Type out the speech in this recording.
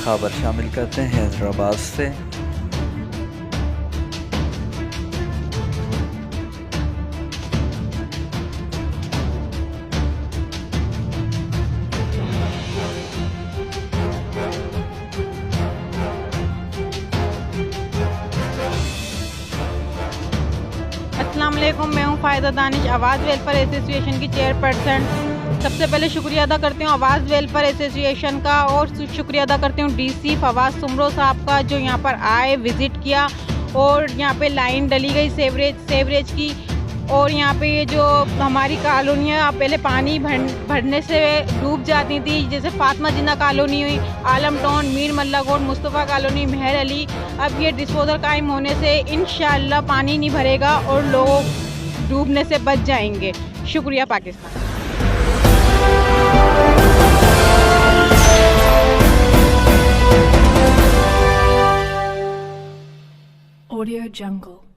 खबर शामिल करते हैं हैदराबाद से। अस्सलाम वालेकुम, मैं हूँ फॉयदा दानिश, आवाज वैल्फेयर एसोसी एशन् की चेयरपर्सन। सबसे पहले शुक्रिया अदा करती हूँ आवाज वैल्फेयर एसोसी एशन् का, और शुक्रिया अदा करती हूँ डीसी फवाद सोमरो साहब का, जो यहाँ पर आए, विज़िट किया और यहाँ पे लाइन डली गई सेवरेज की। और यहाँ पे ये जो हमारी कॉलोनियाँ पहले पानी भरने से डूब जाती थी, जैसे फातिमा जिन्ना कॉलोनी हुई, आलम टाउन, मीर मल्ला कोट, मुस्तफा कॉलोनी, मेहर अली। अब ये डिस्पोजल कायम होने से इंशाअल्लाह पानी नहीं भरेगा और लोग डूबने से बच जाएंगे। शुक्रिया पाकिस्तान। Audio Jungle।